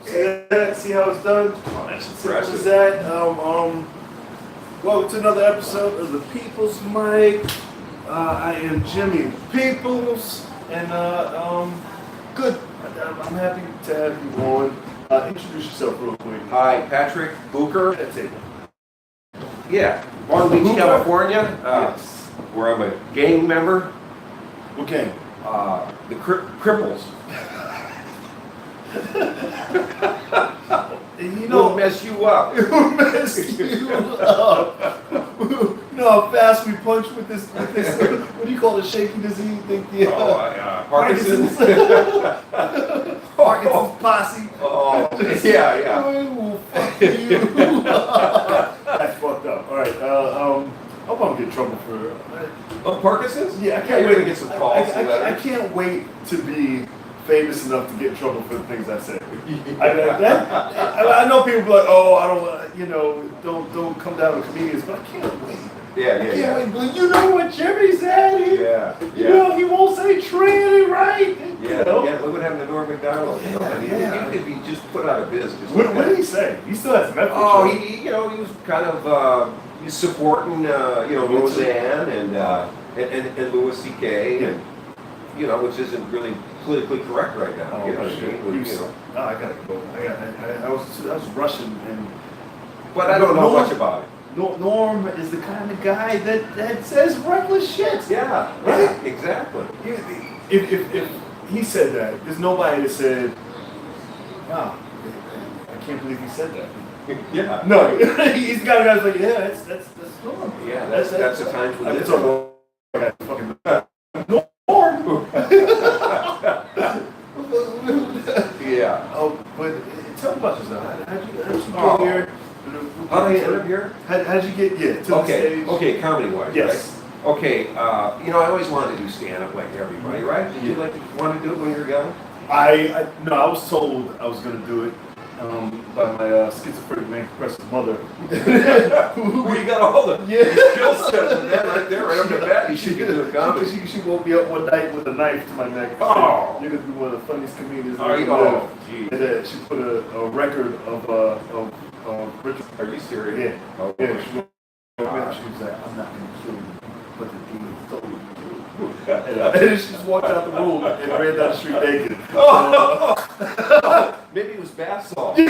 See how it's done? Oh, that's Simple as impressive. that. Welcome to another episode of the People's Mic. I am Jimmy Peoples, and good. I'm happy to have you on. Introduce yourself real quick. Hi, Patrick Bucher. That's it. Yeah, Long Beach, Bucher? California. Yes. Where I'm a gang member. What game? The Cripples. You We'll know, mess you up. it'll mess you up. You know how fast we punch with this what do you call it, shaky disease? Parkinson's. Parkinson's posse. Oh, yeah. Oh, fuck you. That's fucked up. All right. I hope I don't get in trouble for. Oh, Parkinson's? Yeah, I can't You're wait gonna get some calls. I can't wait to be famous enough to get in trouble for the things I say. I know people be like, oh, I don't, don't come down to comedians, but I can't wait. Yeah. I can't wait. But you know what Jimmy said? You know, he won't say tranny, right? Yeah, look what happened to Norm Macdonald. He could be just put out of business. What did he say? He still has Netflix. Oh, he was kind of he's supporting Roseanne and Louis C.K. and which isn't really politically correct right now. Oh, I gotta go. I was rushing, but I don't know much about it. Norm is the kind of guy that says reckless shit. Yeah, right. Yeah, exactly. If he said that, there's nobody that said, "Wow, I can't believe he said that." Yeah. No, he's got guys like, yeah, that's Norm. Yeah, that's the time for this. Norm. Yeah. Oh, but tell me about yourself. How'd you get here? How did I end up here? How'd you get to the stage? Okay, comedy-wise, yes. Right? Okay, I always wanted to do stand-up like everybody, right? Did you want to do it when you were young? No, I was told I was going to do it by my schizophrenic man compressive mother. Who you got all the skill sets of that right there, right on the bat. You should get into a comedy. She woke me up one night with a knife to my neck. Oh. You're going to be one of the funniest comedians Are you? ever. Geez. And she put a record of Richard. Are you serious? Yeah. Oh, Yeah. She was like, I'm not going to kill you, but the demon told me to. And she just walked out the room and ran down the street naked. Maybe it was bath salt. I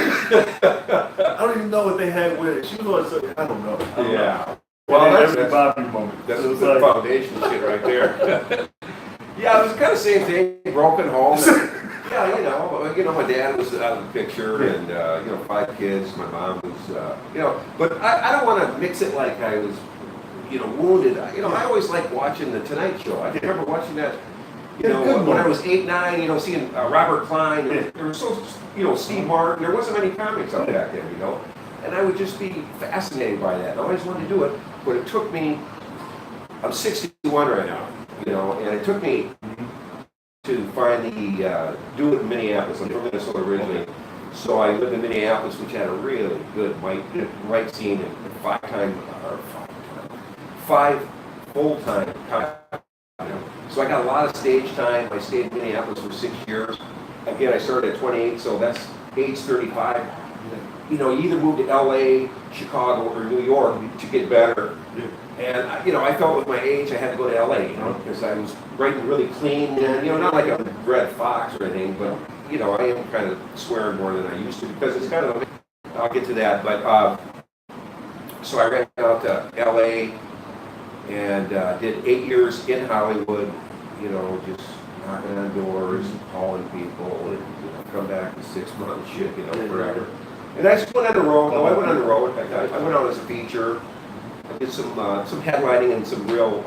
don't even know what they had with it. She was on something, I don't know. Well, that's that's a Bobby moment. That's So the it's like, foundation shit right there. Yeah, it was kind of the same thing. Broken home. And, my dad was out of the picture, and 5 kids. My mom was, But I don't want to mix it like I was, wounded. I always liked watching the Tonight Show. I remember watching that. When I was 8, 9, seeing Robert Klein, and there was Steve Martin. There wasn't many comics up back then, and I would just be fascinated by that. I always wanted to do it, but it took me. I'm 61 right now, and it took me to finally do it in Minneapolis. I'm from Minnesota originally, so I lived in Minneapolis, which had a really good white scene and 5 full-time comics. So I got a lot of stage time. I stayed in Minneapolis for 6 years. Again, I started at 28, so that's age 35. You either move to LA, Chicago, or New York to get better. And I felt with my age I had to go to LA, because I was writing really clean, and not like a red fox or anything, but I am kind of swearing more than I used to, because it's kind of. I'll get to that, but so I ran out to LA. And did 8 years in Hollywood, just knocking on doors, calling people, and come back in 6 months, shit, forever. And I just went on the road. I went on the road. I went out as a feature. I did some headlining and some real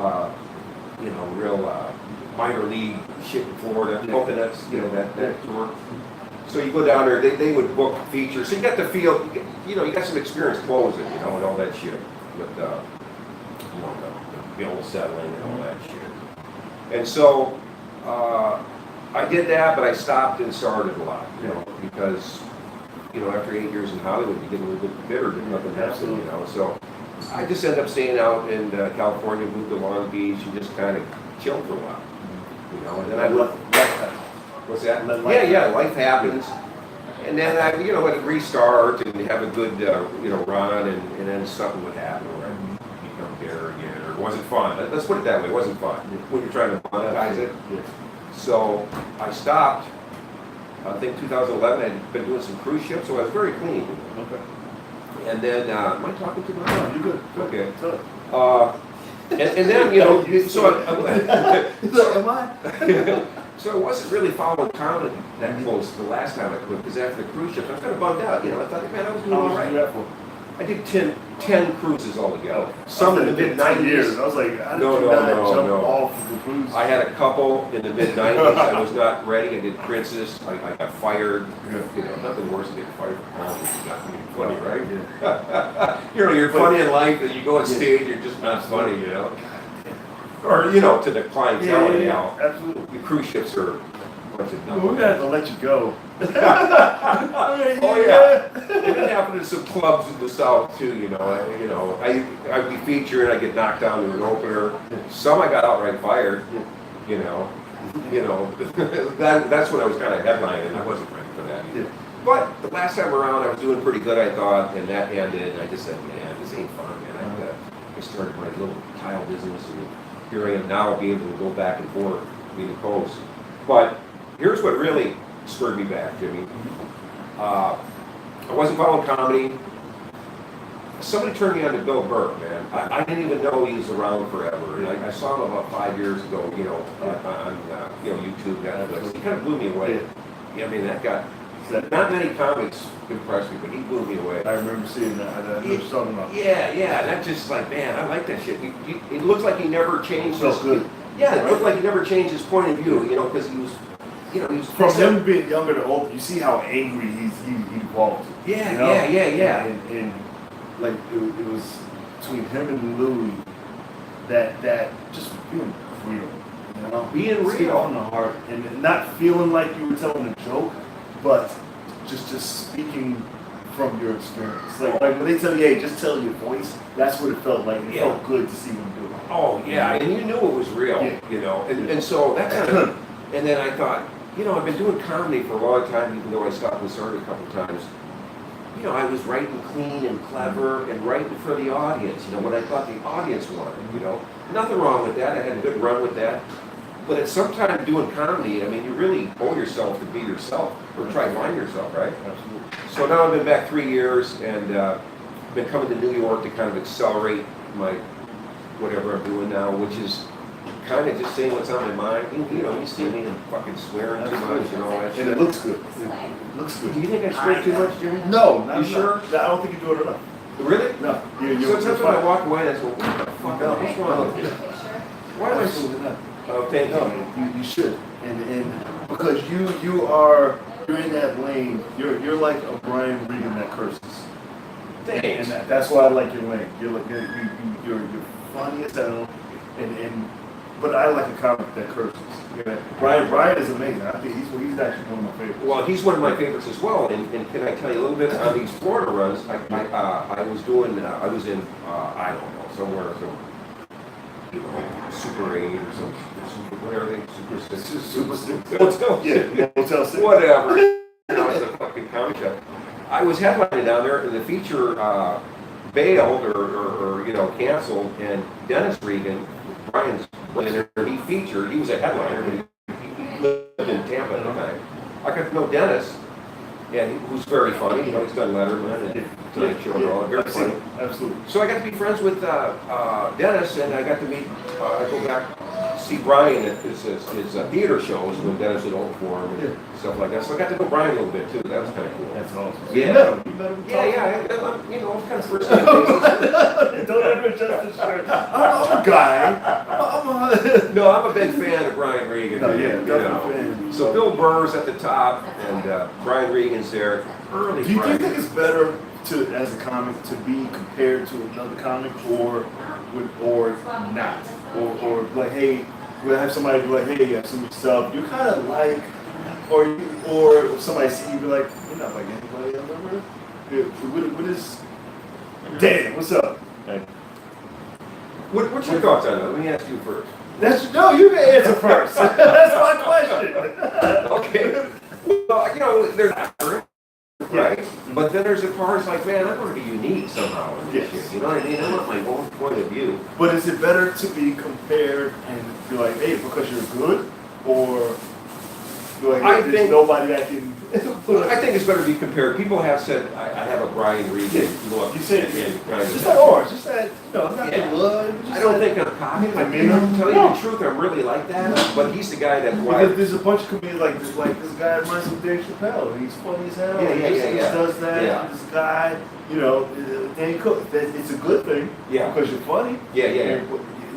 minor league shit in Florida. Hoping that's that tour. So you go down there, they would book features. So you got to feel, you got some experience closing, and all that shit with the bill settling and all that shit. And so I did that, but I stopped and started a lot, because after 8 years in Hollywood, you get a little bit bitter that nothing happened, So I just ended up staying out in California, moved to Long Beach, and just kind of chilled for a while, And then I left. What's that? Yeah, life happens. And then I, would restart and have a good, run, and then something would happen where I'd become bitter again, or it wasn't fun. Let's put it that way, it wasn't fun when you're trying to monetize it. Yes. So I stopped. I think 2011, I'd been doing some cruise ships, so I was very clean. Okay. And then, am I talking too much? No, you're good. Okay. So, And then, am I? so I wasn't really following comedy that close the last time I quit, because after the cruise ship, I was kind of bummed out. I thought, man, I was doing all right. I did 10 cruises altogether. Some in the mid-90s. I was like, I No, jump off the cruise. I had a couple in the mid-90s. I was not ready. I did Princess. I got fired. Nothing worse than getting fired from comedy. It's not funny, right? Yeah. You're funny in life, and you go on stage, you're just not funny, Or, to the clientele anyhow. Absolutely. The cruise ships are a bunch of We're gonna have to let you go. Oh yeah, it did happen in some clubs in the South too. I'd be featured, I get knocked down to an opener. Some I got outright fired. That's when I was kind of headlining. I wasn't ready for that either. But the last time around, I was doing pretty good, I thought, and that ended. And I just said, man, this ain't fun, man. I started my little tile business, and here I am now, being able to go back and forth between the coasts. But here's what really spurred me back, Jimmy. I wasn't following comedy. Somebody turned me on to Bill Burr, man. I didn't even know he was around forever. And I saw him about 5 years ago, on YouTube, Netflix. He kind of blew me away. That guy. Not many comics impressed me, but he blew me away. I remember seeing that. I know what you're talking about. Yeah. That's just like, man, I like that shit. It looks like he never changed Felt good. Yeah, it looked like he never changed his point of view, because he was. He was from him being younger to older, you see how angry he evolved. Yeah. And like it was between him and Louis that just being real, being real speaking on the heart, and not feeling like you were telling a joke, but just speaking from your experience. Like when they tell you, hey, just tell your voice. That's what it felt like. It felt good to see him do it. Oh yeah, and you knew it was real, and so that kind of. And then I thought, I've been doing comedy for a long time, even though I stopped and started a couple times. I was writing clean and clever and writing for the audience, what I thought the audience wanted, Nothing wrong with that. I had a good run with that. But at some time doing comedy, you really owe yourself to be yourself or try to find yourself, right? Absolutely. So now I've been back 3 years and been coming to New York to kind of accelerate my whatever I'm doing now, which is kind of just saying what's on my mind. You see me and fucking swearing too much and all that shit. And it looks good. It looks good. Do you think I swear too much, Jimmy? No, not you sure? I don't think you do it enough. Really? No. Sometimes when I walk away, I go, what the fuck? What's wrong with you? Why am I so... not? Oh, thank you. You should. And because you're in that lane. You're like a Brian Regan that curses. Thanks. And that's why I like your lane. You're funny as hell, but I like a comic that curses. Brian is amazing. I think he's actually one of my favorites. Well, he's one of my favorites as well. And can I tell you a little bit on these Florida runs? I was in I don't know, somewhere Super 8 or some whatever Super 6. Hotel 6. Whatever. It's a fucking comic shop. I was headlining down there, and the feature bailed or canceled, and Dennis Regan, Brian's winner, he featured. He was a headliner, but he lived in Tampa at the time. I got to know Dennis, and he was very funny. He's done Letterman and Tonight Show and all. Very funny. Absolutely. So I got to be friends with Dennis, and I got to meet. I go back see Brian at his theater shows when Dennis would open for him and stuff like that. So I got to know Brian a little bit too. That was kind of cool. That's awesome. Yeah. You met him. Yeah. I'm kind of first name basis. Don't ever adjust the shirt. I'm a guy. No, I'm a big fan of Brian Regan. No, fan. So Bill Burr's at the top, and Brian Regan's there. Early. Do you think it's better as a comic to be compared to another comic, or not, or like, hey, we'll have somebody be like, hey, you have some stuff you kind of like, or if somebody see you be like, you're not like anybody else ever. What is? Damn, what's up? Hey. What's your thoughts on that? Let me ask you first. You can answer first. That's my question. Okay. Well, there's right? But then there's the cars like, man, I want to be unique somehow in this Yes. shit. You know what I mean? I want my own point of view. But is it better to be compared and be like, hey, because you're good, or be like, hey, there's nobody that can put I think it's better to be compared. People have said, I have a Brian Regan look. You said and kind of- just that orange, just that, not Yeah. the blood. I don't think I'm cocky. I mean, To tell no. you the truth, I'm really like that. But he's the guy that Because there's a bunch of comedians like this guy reminds me of Dave Chappelle. He's funny as hell. Yeah. He does that. Yeah. This guy, Dan Cook. It's a good thing. Yeah. Because you're funny. Yeah.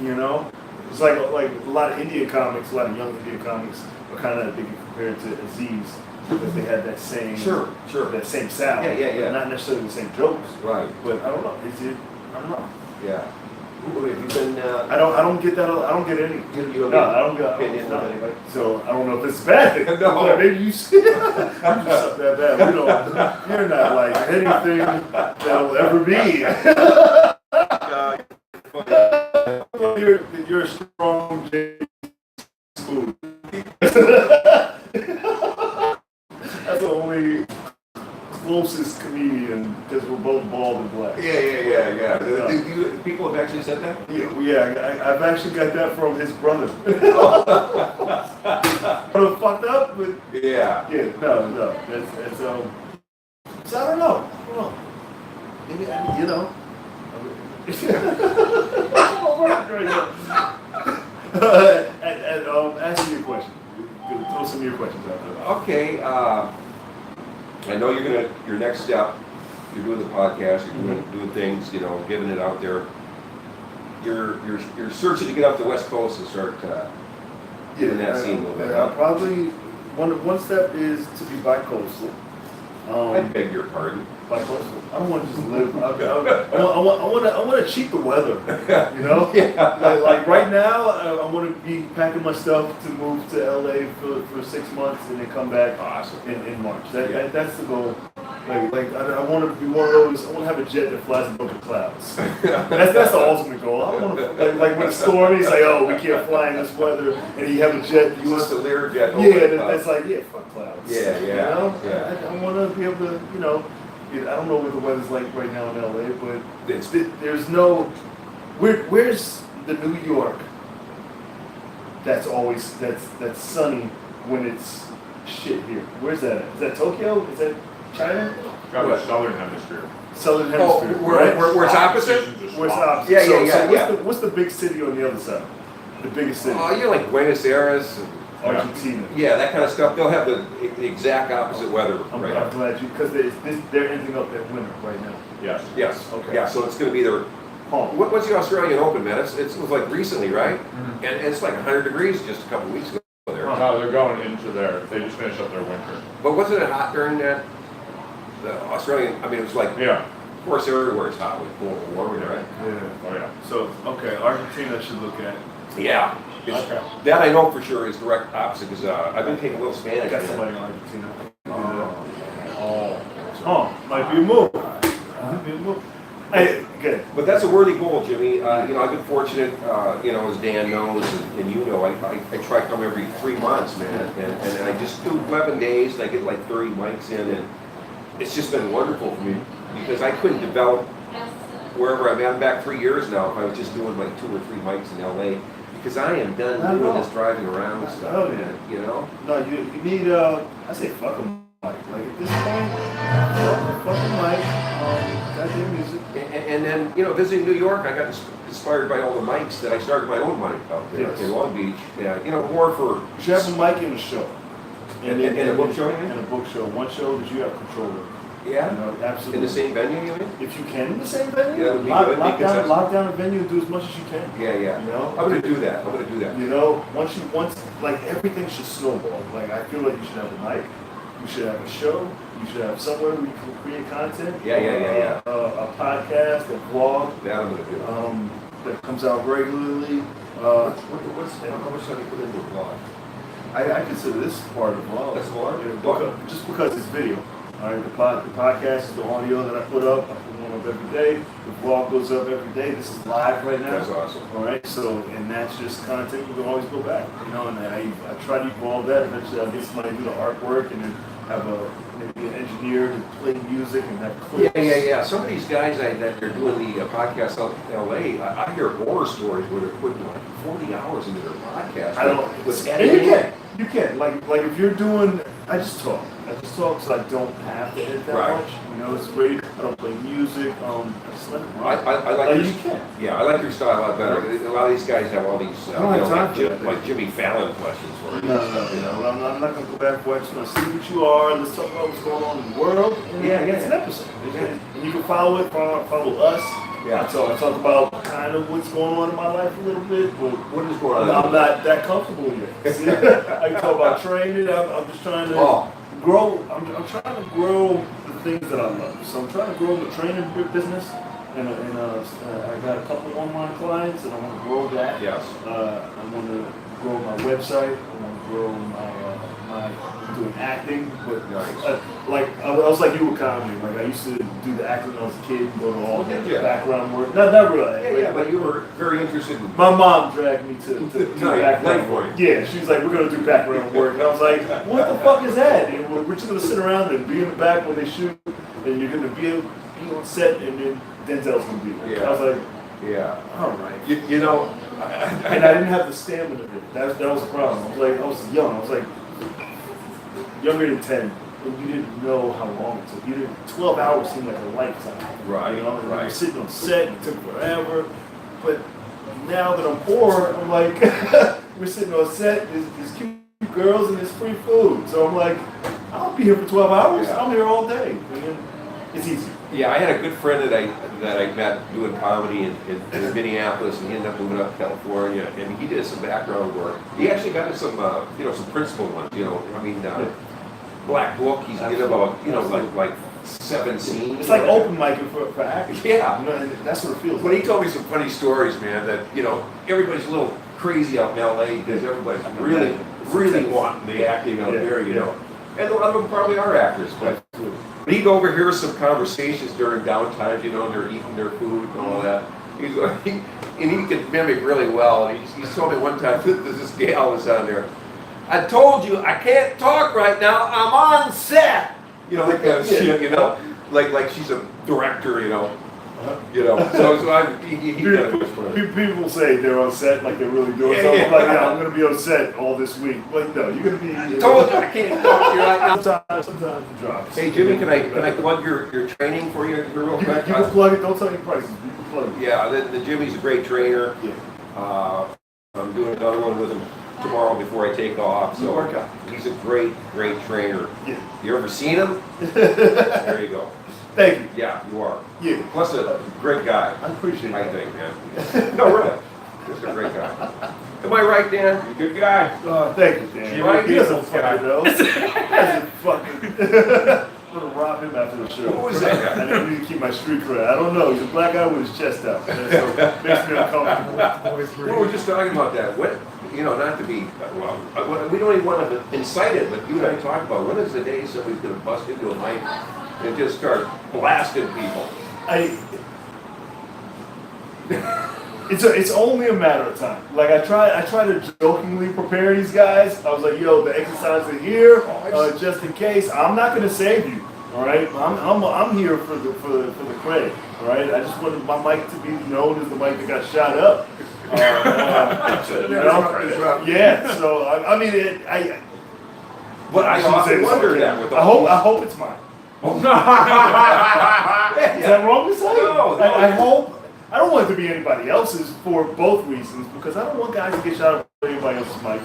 You know, it's like a lot of Indian comics, a lot of young Indian comics are kind of they get compared to Aziz because they had that same Sure. that same sound. Yeah. But not necessarily the same jokes. Right. But I don't know. I don't know. Yeah. Who have you been? I don't get that. I don't get any. You No, I don't get opinion of anybody? So I don't know if it's a bad thing. No. But maybe you see you suck that bad. We don't. You're not like anything that will ever be. You're a strong James Smooth. That's the only closest comedian because we're both bald and black. Yeah. People have actually said that? Yeah, I've actually got that from his brother. Fucked up, but Yeah. no. That's So I don't know. Maybe ask me a question. Throw some of your questions out there. Okay. I know your next step. You're doing the podcast. You're doing things. Giving it out there. You're searching to get up the West Coast and start getting that scene a little bit. Huh? Probably one step is to be bi-coastal. I beg your pardon. Bi-coastal. I don't want to just live. I want to cheat the weather. Yeah. Like right now, I want to be packing my stuff to move to LA for 6 months and then come back Awesome. in March. That's the goal. Like I want to be one of those. I want to have a jet that flies above the clouds. That's the ultimate goal. I want to like when it's stormy, it's like, oh, we can't fly in this weather, and you have a jet. You want the Learjet? That's like, fuck clouds. Yeah. I want to be able to, I don't know what the weather's like right now in LA, but there's no. Where's the New York? That's always that's sunny when it's shit here. Where's that at? Is that Tokyo? Is that China? Probably Southern Hemisphere. Southern Hemisphere. Where it's opposite? Where it's opposite. Yeah. What's the big city on the other side? The biggest city? Like Buenos Aires. Argentina. Yeah, that kind of stuff. They'll have the exact opposite weather I'm right glad because they're ending up that winter right now. Yes. Yes. Okay. Yeah, so it's going to be their. What's the Australian Open, man? It was like recently, right? Mm-hmm. And it's like 100 degrees just a couple weeks ago there. No, they're going into they just finished up their winter. But wasn't it hot during that? The Australian, it was like, Yeah. of course, everywhere it's hot with global warming, right? Yeah. Oh, yeah. So Argentina should look at. Yeah. Okay. That I know for sure is direct opposite because I've been taking a little Spanish. I got somebody in Argentina. Might be a move. Might be a move. Hey, good. But that's a worthy goal, Jimmy. I've been fortunate, as Dan knows, and you know, I try to come every 3 months, man, and I just do 11 days, and I get like 30 mics in, and it's just been wonderful for me because I couldn't develop wherever I'm back 3 years now if I was just doing like 2 or 3 mics in LA because I am done doing this driving around stuff, man, No, you need, I say fuck a mic. Like at this point, fuck a mic, goddamn music. And then, visiting New York, I got inspired by all the mics that I started my own mic out there in Long Beach. Yeah, more for... You should have a mic in the show. And a book show, you mean? And a book show. One show that you have control of. Yeah? Absolutely. In the same venue, you mean? If you can in the same venue, Yeah, that would be good. lock down a venue and do as much as you can. Yeah. I'm going to do that. Once everything should snowball. Like, I feel like you should have a mic. You should have a show. You should have somewhere where you can create content. Yeah. A podcast, a vlog. That I'm going to do. That comes out regularly. How much time you put into a vlog? I consider this part of the vlog. That's vlog? Yeah, just because it's video. All right, the podcast is the audio that I put up. I put one up every day. The vlog goes up every day. This is live right now. That's awesome. All right, and that's just content we can always go back. And I try to evolve that. Eventually, I'll get somebody to do the artwork and then have maybe an engineer to play music and have clips. Yeah. Some of these guys that are doing the podcast out in LA, I hear horror stories where they're putting like 40 hours into their podcast. I don't. With And editing. you can. Like if you're doing, I just talk because I don't have to edit that Right. much. You know, it's great. I don't play music. I just let it I run. like your, you can. yeah, I like your style a lot better. A lot of these guys have all these, I don't have time for that. like Jimmy Fallon questions for you. No. I'm not gonna go back for it. I'm gonna see what you are. Let's talk about what's going on in the world. And Yeah. It's an episode. And you can follow it. Follow us. Yeah. I talk about kind of what's going on in my life a little bit, but What is going on? I'm not that comfortable yet. See? I can talk about training. I'm just trying to grow. I'm trying to grow the things that I love. So I'm trying to grow the training business, and I got a couple of online clients, and I want to grow that. Yes. I want to grow my website. I want to grow my I'm doing acting, but Nice. like I was like you with comedy. Like I used to do the acting when I was a kid, and go to all the Did you? background work. Not really. Yeah, but you were very interested in. My mom dragged me to do Nice. background Nice work. for you. Yeah, she's like, we're gonna do background work, and I was like, what the fuck is that? And we're just gonna sit around and be in the back when they shoot, and you're gonna be on set, and then Denzel's gonna be there. Yeah. I was like, Yeah. all right. You know, And I didn't have the stamina to do it. That was the problem. I was young. I was like younger than 10, and you didn't know how long it took. 12 hours seemed like a lifetime. Right, You know, and right. I was sitting on set, it took forever. But now that I'm poor, I'm like, we're sitting on set, there's cute girls and there's free food. So I'm like, I'll be here for 12 hours. Yeah. I'm here all day. And then it's easy. yeah, I had a good friend that I met doing comedy in Minneapolis, and he ended up moving up to California, and he did some background work. He actually got into some, some principal ones. Black Book. He's did about, like 7 scenes. It's like open micing for actors. Yeah. You know, and that's what it feels But like. he told me some funny stories, man, that, everybody's a little crazy out in LA because everybody's really wanting the acting out there, And a lot of them probably are actors, but he'd overhear some conversations during downtime, and they're eating their food and all that. And he could mimic really well. And he told me one time that this gal was on there. I told you I can't talk right now. I'm on set. Like that kind of shit, like she's a director, So he got it. People say they're on set like they're really doing Yeah, something. yeah. Like, I'm going to be on set all this week. Like, no, you're going to be. I told you I can't talk to you right now. Sometimes it drops. Hey Jimmy, can I plug your training for you real You quick? can plug it. Don't tell any prices. You can plug it. Yeah, the Jimmy's a great trainer. Yeah. I'm doing another one with him tomorrow before I take off. So Work out. he's a great trainer. Yeah. You ever seen him? There you go. Thank you. Yeah, you are. Yeah. Plus a great guy, I appreciate I it. think, man. No, really. Just a great guy. Am I right, Dan? You're a good guy. Thank you, Dan. Right? He doesn't guy. fucking know. He doesn't fucking. I'm gonna rob him after the show. Who is that guy? I need to keep my street cred. I don't know. He's a black guy with his chest out. So it makes me uncomfortable. We were just talking about that. What, not to be, we don't even want to incite it, but you and I talked about when is the day somebody's going to bust into a mic and just start blasting people. It's only a matter of time. Like I try to jokingly prepare these guys. I was like, yo, the exercise are here, just in case. I'm not gonna save you. All right, I'm here for the credit. All right, I just wanted my mic to be known as the mic that got shot up. Yeah. So I mean, But I shouldn't say often this wonder on that camera. with I hope it's mine. Is that wrong to say? No. I hope. I don't want it to be anybody else's for both reasons, because I don't want guys to get shot up with anybody else's mic.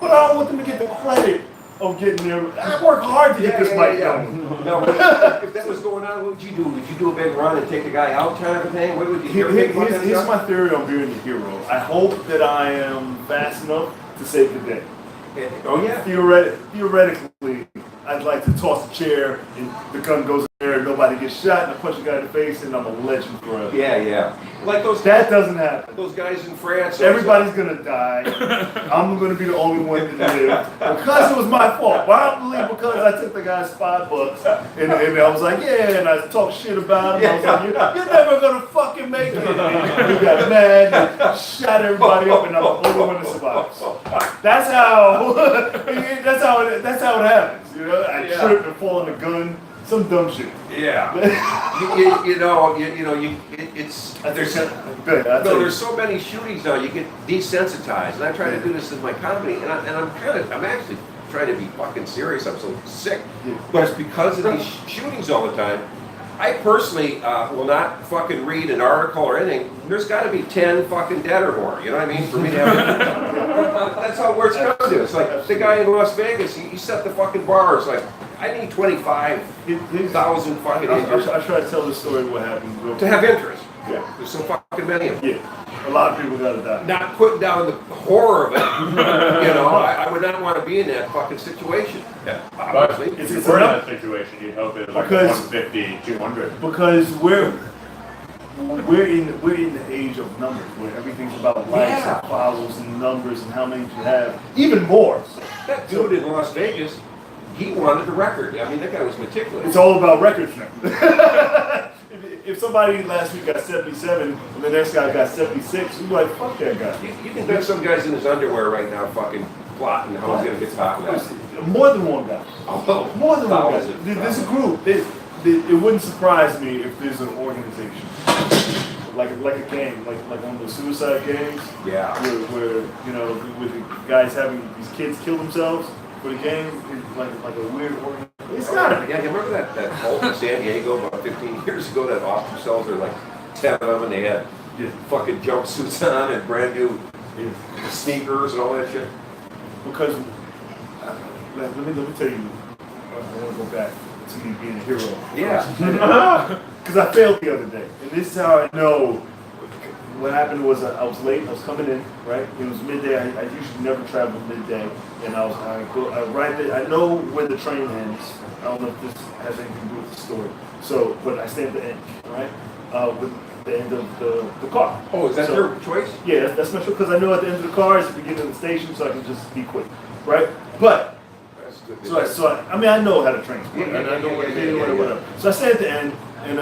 But I don't want them to get the credit of getting there. I work hard to get this mic done. No, but if that was going on, what would you do? Would you do a big run and take the guy out kind of a thing? What would you hear? Here's my theory on being the hero. I hope that I am fast enough to save the day. Oh yeah. Theoretically, I'd like to toss a chair and the gun goes in there and nobody gets shot and I punch the guy in the face and I'm a legend forever. Yeah. Like That doesn't happen. those guys in France. Everybody's gonna die. I'm gonna be the only one to live because it was my fault. Why don't believe because I took the guy's $5 and I was like, yeah, and I talked shit about him. I was like, you're never gonna fucking make it. And he got mad and shot everybody up, and I'm the only one that survives. That's how it happens. You know, I Yeah. tripped and fall in the gun. Some dumb shit. Yeah. It's there's there's so many shootings now. You get desensitized, and I try to do this in my comedy, and I'm actually trying to be fucking serious. I'm so sick, but it's because of these shootings all the time. I personally will not fucking read an article or anything. There's got to be 10 fucking dead or more. You know what I mean? For me to have. That's how it works down to. It's like the guy in Las Vegas. He set the fucking bar. It's like I need 25,000 fucking injuries I try to tell the story of what happened. to have interest. Yeah. There's so fucking many of them. Yeah. A lot of people got to die. Not putting down the horror of it. I would not want to be in that fucking situation. Yeah, But obviously. if you were in that situation, you'd hope it was like Because- 150, 200. Because we're in the age of numbers where everything's about likes and follows and numbers and how many you have. Even more. That dude in Las Vegas, he wanted the record. I mean, that guy was meticulous. It's all about records now. If somebody last week got 77 and the next guy got 76, you're like, fuck that guy. You can bet some guy's in his underwear right now fucking plotting how he's going to get top of that. More than one guy. Oh, More than one guy. thousands. There's a group. It wouldn't surprise me if there's an organization. Like a gang, like one of the suicide gangs. Yeah. Where with the guys having these kids kill themselves for the gang, it's like a weird organization. It's gotta be. Yeah, you remember that cult in San Diego about 15 years ago that off themselves? There were like 10 of them and they had fucking jumpsuits on and brand new sneakers and all that shit. Because let me tell you, I want to go back to me being a hero. Yeah. Because I failed the other day, and this is how I know. What happened was I was late. I was coming in, right? It was midday. I usually never travel midday, and I right there. I know where the train ends. I don't know if this has anything to do with the story. So, but I stay at the end, right? With the end of the car. Oh, is that your choice? Yeah, that's my choice because I know at the end of the car is the beginning of the station, so I can just be quick, right? But That's good. I mean, I know how to transport, Yeah, and I know what yeah. whatever. So I stay at the end, and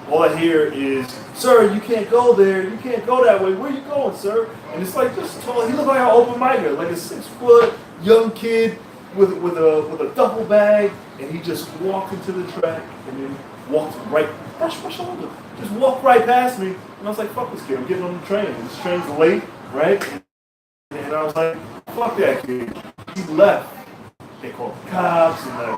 all I hear is, "Sir, you can't go there. You can't go that way. Where you going, sir?" And it's like just tall. He looked like an open micer, like a 6-foot young kid with a duffel bag, and he just walked into the track and then walked right, brushed my shoulder, just walked right past me, and I was like, "Fuck this kid! I'm getting on the train. This train's late, right?" And I was like, "Fuck that kid." He left. They called the cops, and the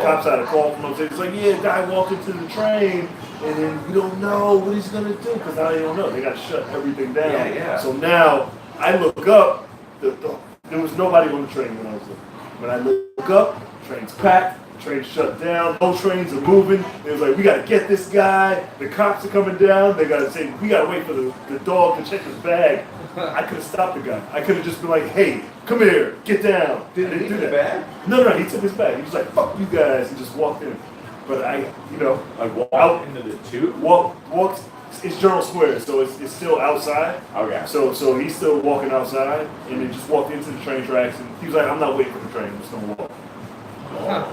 cops had a call from upstairs. It's like, yeah, guy walked into the train, and then we don't know what he's gonna do because now they don't know. They got to shut everything down. Yeah. So now I look up. There was nobody on the train when I was looking. When I look up, train's packed. Train shut down. No trains are moving. It was like, we got to get this guy. The cops are coming down. They got to say, we got to wait for the dog to check his bag. I could have stopped the guy. I could have just been like, hey, come here, get down. Did he do the bag? No, he took his bag. He was like, fuck you guys, and just walked in. But I Like out into the tube? walked. It's Journal Square, so it's still outside. Okay. So he's still walking outside, and then just walked into the train tracks, and he was like, I'm not waiting for the train. I'm just gonna walk.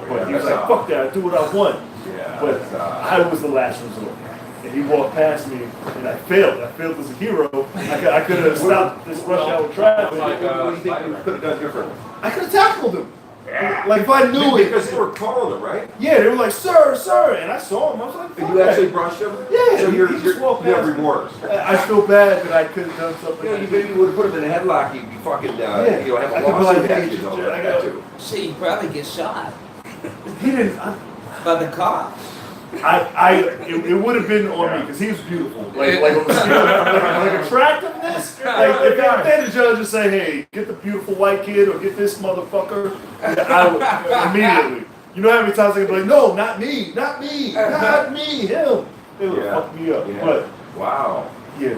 But he was like, fuck that, I do what I want. Yeah. But I was the last resort. And he walked past me, and I failed. I failed as a hero. I could have stopped this rush hour traffic. What do you think you could have done differently? I could have tackled him. Like if I knew it. Because they were calling him, right? Yeah, they were like, sir. And I saw him. I was like, And fuck you that. actually brushed him? Yeah, So he just you walked have past me. remorse. I feel bad that I could have done something. You maybe would have put him in a headlock, you'd be fucking, have I a could be lawsuit like, hey, against you. I got- So you probably get shot He didn't. by the cops. It would have been on me because he was beautiful. Like on the scale, like attractiveness. Like if they the judge would say, hey, get the beautiful white kid or get this motherfucker, I would immediately. You know how many times they be like, no, not me, him. They would have fucked me up. Yeah. But Wow. yeah.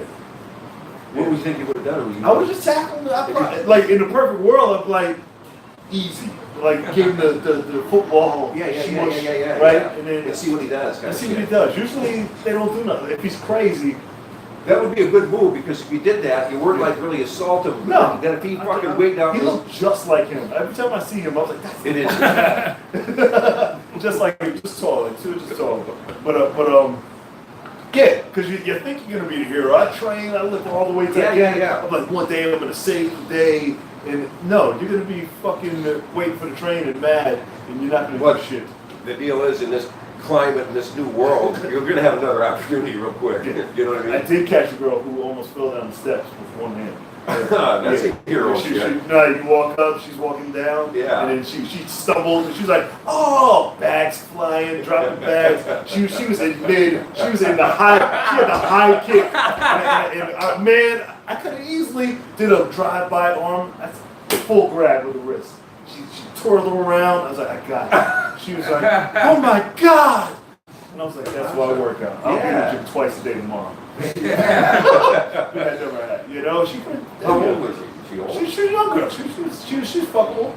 What would you think you would have done? I would have just tackled him. Like in the perfect world, I'd be like, easy. Like give him the football. Yeah. Right? Yeah. And then And see what he does. let's see what he does. Usually they don't do nothing. If he's crazy, That would be a good move because if you did that, you weren't like really assault him. No. Then if he fucking wigged out, he looked just like him. Every time I see him, I was like, that's it is. just like him, just tall, like two inches tall. But yeah, because you think you're gonna be the hero. I train, I live all the way to the end. Yeah. I'm like, one day I'm gonna save the day, And no, you're gonna be fucking waiting for the train and mad, and you're not gonna What? do shit. The deal is, in this climate, in this new world, you're gonna have another opportunity real quick. You know what I I mean? did catch a girl who almost fell down the steps with one hand. That's a hero shit. No, you walk up, she's walking down, Yeah. and then she stumbled, and she was like, oh, bags flying, dropping bags. She was in the high, she had the high kick. And man, I could have easily did a drive-by arm, that's full grab with the wrist. She tore a little around, I was like, I got it. She was like, oh my God. And I was like, that's why I work out. I'll be in the gym twice a day tomorrow. That never happened. You know, she could. How old was she? She old? She's a young girl. She's fuckable.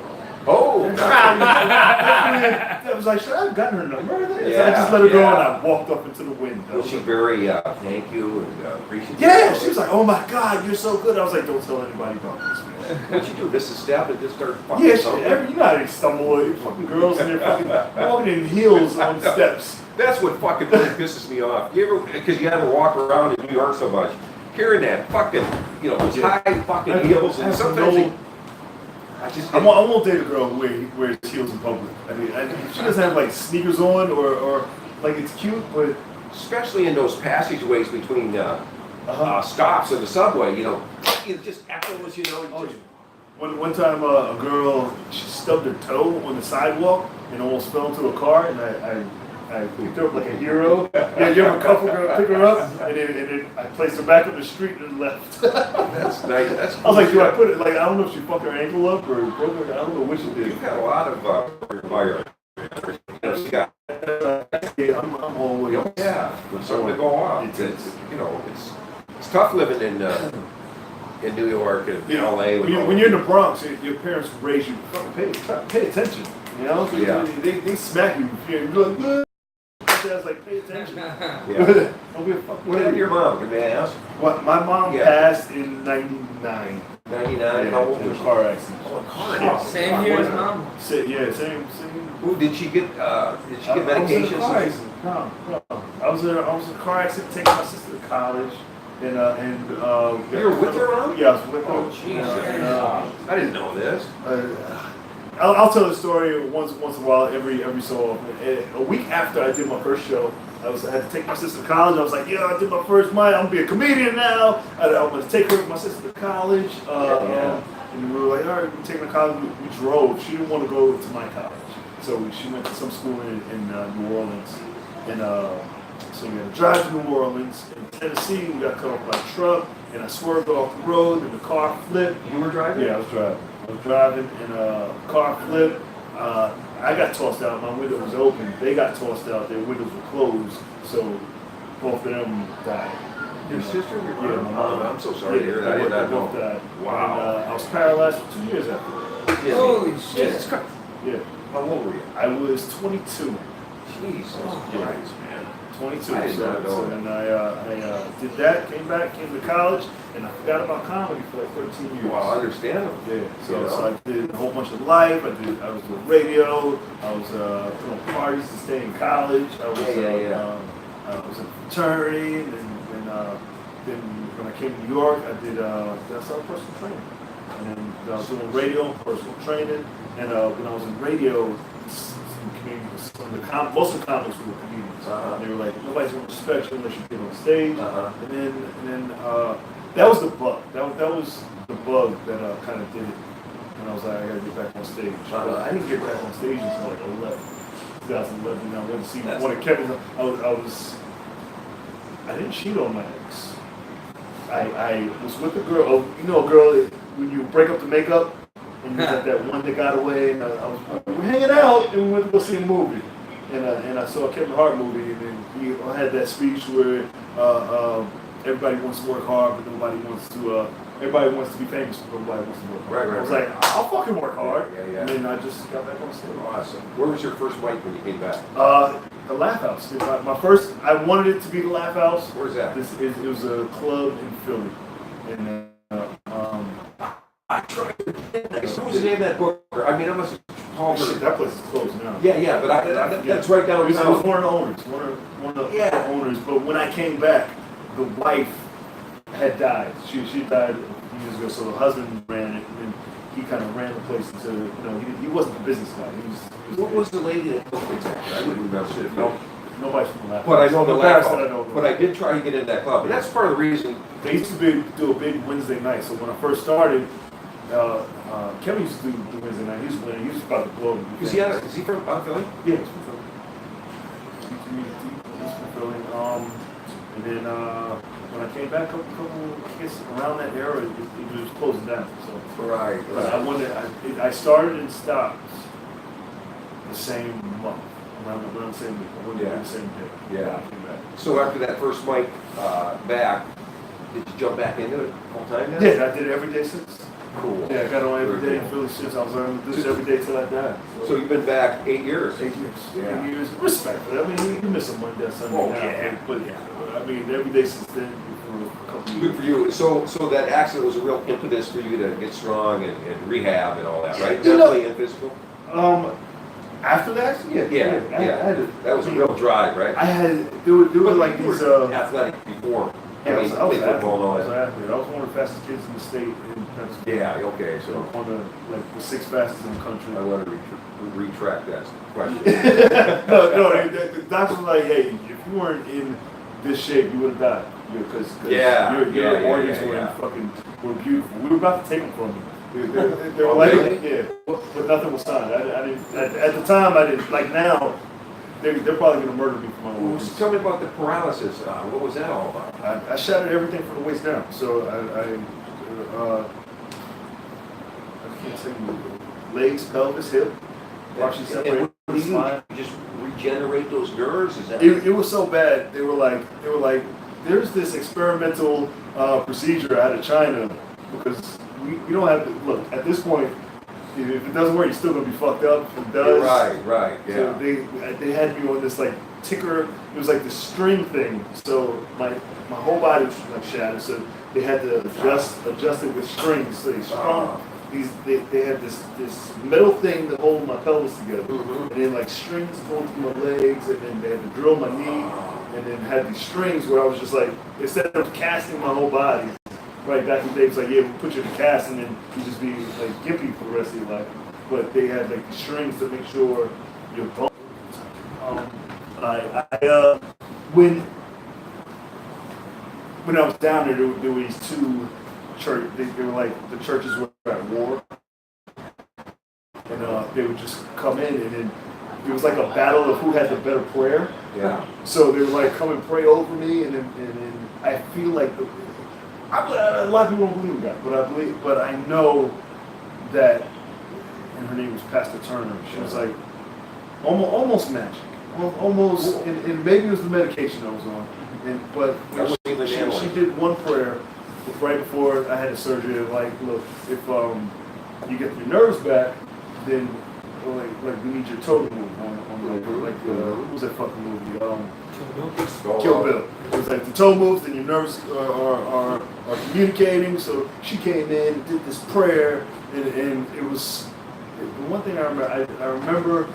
Oh! I was like, should I have gotten her number? So I just let her go and I walked up into the wind. Was she very, thank you and appreciative? Yeah, she was like, oh my God, you're so good. I was like, don't tell anybody about this, man. What'd you do? This is stabbed and just start fucking Yeah, something? you know how they stumble, fucking girls and they're fucking walking in heels on steps. That's what fucking really pisses me off. You ever, because you haven't walked around in New York so much, hearing that fucking, you know, those high fucking heels, and sometimes I won't date a girl who wears heels in public. I mean, if she doesn't have like sneakers on or like it's cute, but especially in those passageways between stops of the subway, you know, it just echoes, you know. Oh, one time a girl, she stubbed her toe on the sidewalk and almost fell into a car, and I picked her up like a hero. Yeah, you have a couple girl pick her up, and then I placed her back on the street and left. That's nice. That's cool. I was like, do I put it, like, I don't know if she fucked her ankle up or broke her, I don't know which it did. You've had a lot of fire. You know, you got, Yeah, I'm always. yeah, something to go on. It's you know, it's tough living in New York and You know, LA. when you're in the Bronx, your parents raise you, fucking pay attention. You know, so Yeah. they smack you. You're like, "Ugh." I was like, pay attention. Yeah. Don't give a fuck. What happened to your mom? Can I ask? What, my mom Yeah. passed in '99. 99. How old in was a she? car accident. Oh, a car accident. Same here as mom. Yeah, same. Who did she get? Did she get I was in a medication? car accident. No. I was in a car accident taking my sister to college, and You were with her, Ron? Yeah, I was with her. Oh, jeez. I didn't know this. I'll tell the story once in a while, every so often. A week after I did my first show, I had to take my sister to college. I was like, yeah, I did my first mic. I'm gonna be a comedian now. I'm gonna take her with my sister to college. And we were like, all right, we're taking her to college. We drove. She didn't want to go to my college, so she went to some school in New Orleans. And so we had to drive to New Orleans. In Tennessee, we got cut off by a truck, and I swerved off the road, and the car flipped. You were driving? Yeah, I was driving, and a car flipped. I got tossed out. My window was open. They got tossed out. Their windows were closed. So both of them died. Your sister? Yeah, my mom. I'm so sorry to hear that. I did not both know. died. Wow. And, I was paralyzed for 2 years after that. Yeah. Holy shit. Jesus Christ. Yeah. How old were you? I was 22. Jesus Christ, man. 22. I did not know So that. then I did that, came to college, and I forgot about comedy for like 13 years. Well, understandable. Yeah, so, You know? so I did a whole bunch of life. I was doing radio. I was put on parties to stay in college. I was I was in a fraternity, and then when I came to New York, I started personal training, and then I was doing radio and personal training. And when I was in radio, most of the comics were comedians. They were like, nobody's gonna respect you unless you get on stage. And then that was the bug. That was the bug that kind of did it. And I was like, I gotta get back on stage. I didn't get back on stage until like 2011. I went to see one of Kevin's. I didn't cheat on my ex. I was with a girl. You know, a girl when you break up the makeup. And he was like that one that got away, and we were hanging out, and we went to go see a movie. And I saw a Kevin Hart movie, and then he had that speech where everybody wants to work hard, but everybody wants to be famous, but nobody wants to work hard. Right. I was like, I'll fucking work hard. Yeah. And then I just got back on stage. Awesome. Where was your first mic when you came back? The Laugh House. My first, I wanted it to be the Laugh House. Where's that? It was a club in Philly. And I tried. What was the name of that book? I mean, I must have called shit, that place is closed now. Yeah, but that's right down It was south. one of the owners, one of the owners. But when I came back, the wife had died. She died a few years ago, so the husband ran it, and he kind of ran the place into, you know, he wasn't the business guy. He was What was the lady that took me back? I wouldn't remember it. No, nobody's from that. But I know the laugh. that I know. But I did try to get into that club, and that's part of the reason. They used to do a big Wednesday night. So when I first started, Kevin used to do the Wednesday night. He was about to blow. Is he from Philly? Yeah, he's from Philly. He's from Philly. And then when I came back, I guess around that era, it was closing down. So Right. but I started and stopped the same month. Around the same week. I went Yeah. the same day. Yeah. I came back. So after that first mic back, did you jump back into it full time then? Yeah, I did it every day since. Cool. Yeah, I got on every Very day cool. in Philly since. I was learning to do this every day till I died. So you've been back 8 years. 8 years. Yeah. 8 years. Respectfully. I mean, you miss a Monday, Sunday. Oh, now, yeah. But I mean, every day since then for a couple of Good years. for you. So that accident was a real impetus for you to get strong and rehab and all that, right? You know- Mentally and physical? After that, yeah. I had it. That was a real drive, right? I had, there were like You these, were athletic before. yeah, I was played an athlete. football and all I was an that. athlete. I was one of the fastest kids in the state in Pennsylvania. Yeah, okay, So so one of the 6 fastest in the country. I want to retract that question. no, the doctor was like, hey, if you weren't in this shape, you would have died. Because your organs were beautiful. We were about to take them from you. They were like, yeah, but nothing was signed. I didn't, at the time, I didn't, like now, they're probably going to murder me for my organs. Tell me about the paralysis. What was that all about? I shattered everything from the waist down. So I can't say legs, pelvis, hip, partially And separated what from do the you spine. do? You just regenerate those nerves? Is that? It was so bad. They were like, there's this experimental procedure out of China because we don't have to look at this point. If it doesn't work, you're still gonna be fucked up. If it does, Right, So yeah. they had me on this like ticker. It was like the string thing. So my whole body was like shattered. So they had to adjust it with strings. So they strung they had this metal thing to hold my pelvis together, Mhm. and then like strings going through my legs, and then they had to drill my knee, and then had these strings where I was just like, instead of casting my whole body, right back in the day, it was like, yeah, we'll put you in a cast, and then you just be like gimpy for the rest of your life. But they had like the strings to make sure your bones. When I was down there were these 2 church. They were like the churches were at war, and they would just come in, and then it was like a battle of who had the better prayer. Yeah. So they would like come and pray over me, and then I feel like a lot of people don't believe in God, but I know that, and her name was Pastor Turner. She was like almost magic, almost, and maybe it was the medication I was on, but That was even she handling. did one prayer right before I had the surgery. Like, look, if you get your nerves back, then like we need your toe to move on what was that fucking movie? Kill Bill. It was like the toe moves and your nerves are communicating. So she came in and did this prayer, and it was the one thing I remember. I remember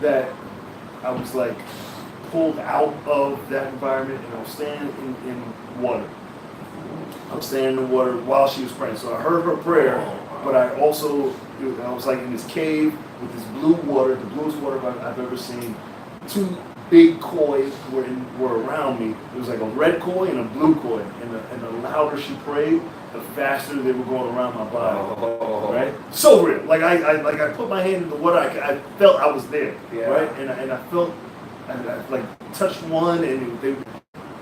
that I was like pulled out of that environment, and I was standing in water. I was standing in the water while she was praying. So I heard her prayer, but I was like in this cave with this blue water, the bluest water I've ever seen. 2 big koi were around me. It was like a red koi and a blue koi. And the louder she prayed, the faster they were going around my body. Oh. Right? So real. Like I put my hand in the water. I felt I was there. Yeah. Right? And I felt I like touched one, and then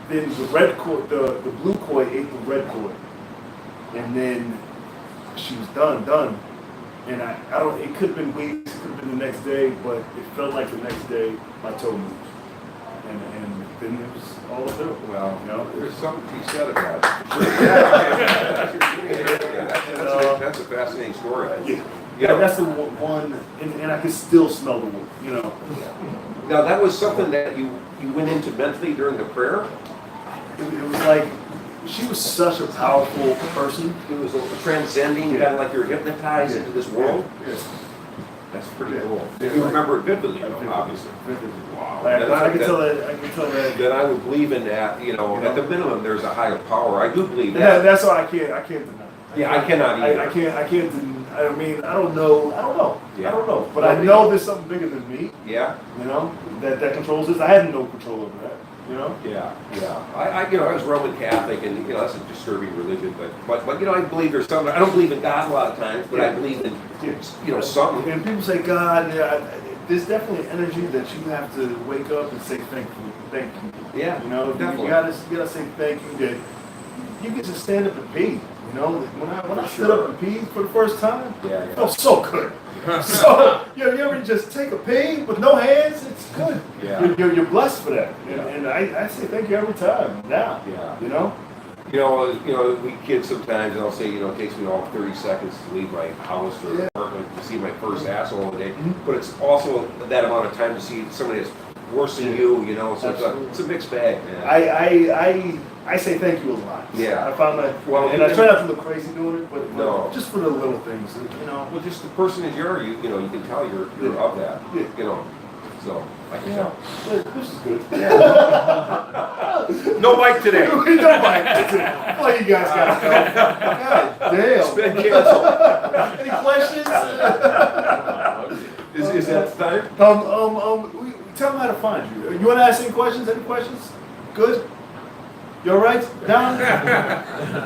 the red koi, the blue koi ate the red koi, and then she was done. And I don't. It could have been weeks, it could have been the next day, but it felt like the next day my toe moved, and then it was all uphill. Well, You know? there's something to be said about it. That's a fascinating story. Yeah, that's the one, and I can still smell the wood. You know. Now, that was something that you went into mentally during the prayer? It was like she was such a powerful person. It was transcending, kind of like you're hypnotized into this world? Yes. That's pretty Yeah. cool. Yeah. You remember it vividly, I think obviously. Wow. And I can tell that. Then I would believe in that, at the minimum, there's a higher power. I do believe Yeah, that. that's why I can't deny. Yeah, I cannot either. I can't. I mean, I don't know. Yeah. I don't know. But I know there's something bigger than me. Yeah. You know, that controls this. I had no control over that. You know. Yeah. I was Roman Catholic, and that's a disturbing religion. But I believe there's something. I don't believe in God a lot of times, but I believe in something. And people say God. There's definitely energy that you have to wake up and say thank you. Yeah. You know, definitely. you gotta say thank you that you get to stand up and pee. You know, when I stood up and peed for the first time, it felt so good. So you ever just take a pee with no hands? It's good. Yeah. You're blessed for that. Yeah. And I say thank you every time now. Yeah. You know. We kids sometimes, I'll say, it takes me all 30 seconds to leave my house or apartment to see my first asshole of the day. Mm-hmm. But it's also that amount of time to see somebody that's worse than you, so it's a mixed bag, man. I say thank you a lot. Yeah. I found that, and I try not to look crazy doing it, but just for the little things, Well, just the person that you are, you can tell you're of that, So, I can tell. This is good. No mic today. No mic today. Well, you guys got to go. God damn. It's been canceled. Any questions? Is that time? Tell them how to find you. You want to ask any questions? Any questions? Good? You all right? Down?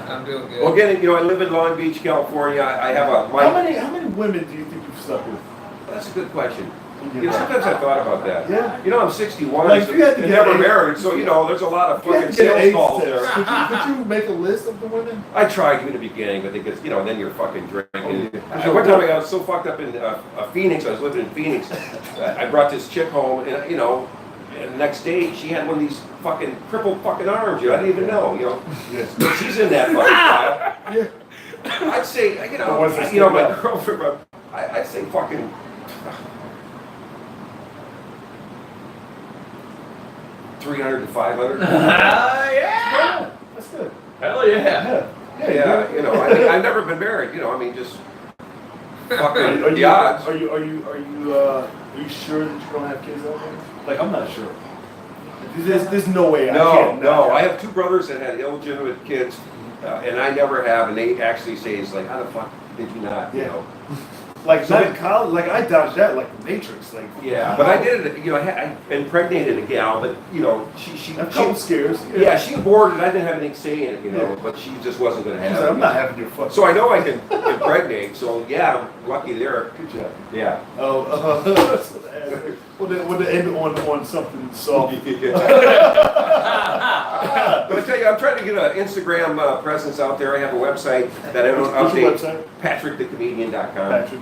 I'm doing good. Well, again, I live in Long Beach, California. I have a mic. How many women do you think you've slept with? That's a good question. Sometimes I thought about that. Yeah. I'm 61 Like, if you had to and get never eight- married, so there's a lot of You have fucking to get sales eight calls tips. there. Could you make a list of the women? I tried to in the beginning, but because then you're fucking drinking. Oh, One time I was so fucked up in Phoenix. I was living in Phoenix. I brought this chick home, and and the next day she had one of these fucking crippled fucking arms. I didn't even know. Yes. But she's in that fucking file. Yeah. I'd say was this my thing? girlfriend. I'd say fucking. 300 to 500. Yeah. That's good. Hell yeah. Yeah. I've never been married. Just fucking Are the you odds. are you sure that you don't have kids out there? Like, I'm not sure. There's no way. No. I have two brothers that had illegitimate kids, and I never have. And they actually say, "It's like, how the fuck did you not?" Like, not in college. Like, I dodged that like the Matrix. Like, Yeah, but I did it. I impregnated a gal, but she a couple scares. Yeah, she aborted. I didn't have anything to say in it, but she just wasn't going to She's have like, it. I'm not having your fuck. So I know I can impregnate. So yeah, I'm lucky there. Good job. Yeah. We'll end on something soft. But I tell you, I'm trying to get an Instagram presence out there. I have a website that I don't What's update. your website? PatrickTheComedian.com. Patrick.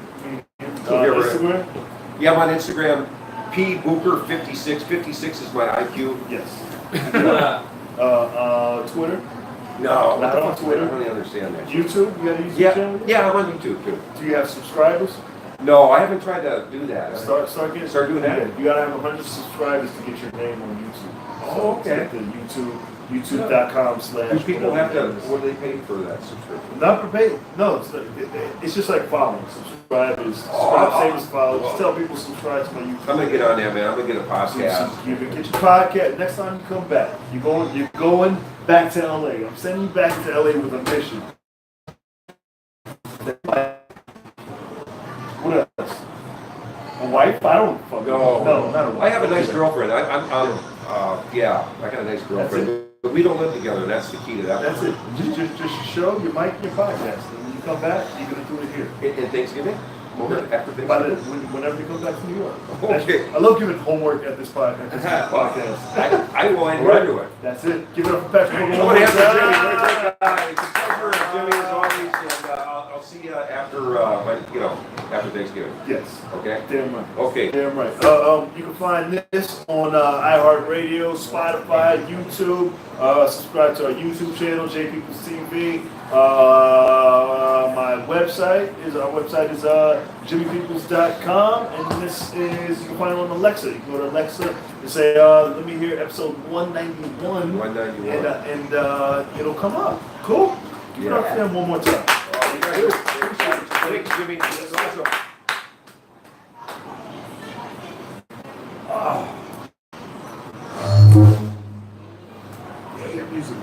Instagram? Instagram? Yeah, I'm on Instagram. P Bucher 56. 56 is my IQ. Yes. Twitter? No, Not on Twitter. I don't really understand that. YouTube? You got a YouTube channel? Yeah, I'm on YouTube too. Do you have subscribers? No, I haven't tried to do that. Start doing that. Yeah, you gotta have 100 subscribers to get your name on YouTube. Oh, okay. So the YouTube.com/. Do people have to? What do they pay for that subscription? Not for pay. No, it's just like following. Subscribe, same as follow. Just tell people subscribe to my YouTube. I'm gonna get on there, man. I'm gonna get a podcast. You can get your podcast next time you come back. You're going back to LA. I'm sending you back to LA with a mission. What else? A wife? I don't fucking No, not a wife. I have a nice girlfriend. Yeah, I got a nice girlfriend. But we don't live together, and that's the key to that. That's it. Just show your mic, your podcast, and when you come back, you're gonna do it here. In Thanksgiving? After Thanksgiving? Whenever you come back to New York. Okay. I love giving homework at this podcast. I will enter into it. That's it. Give it up for Patrick. What happened, Jimmy? What a great guy. It's a pleasure, Jimmy, as always, and I'll see you after Thanksgiving. Yes. Okay? Damn right. Okay. Damn right. You can find this on iHeartRadio, Spotify, YouTube. Subscribe to our YouTube channel, J Peoples TV. My website is jimmypeoples.com, and this is, you can find it on Alexa. You can go to Alexa and say, let me hear episode 191. 191. And it'll come up. Cool? Give it up for them one more time. Thanks, Jimmy. That's awesome. Yeah, music.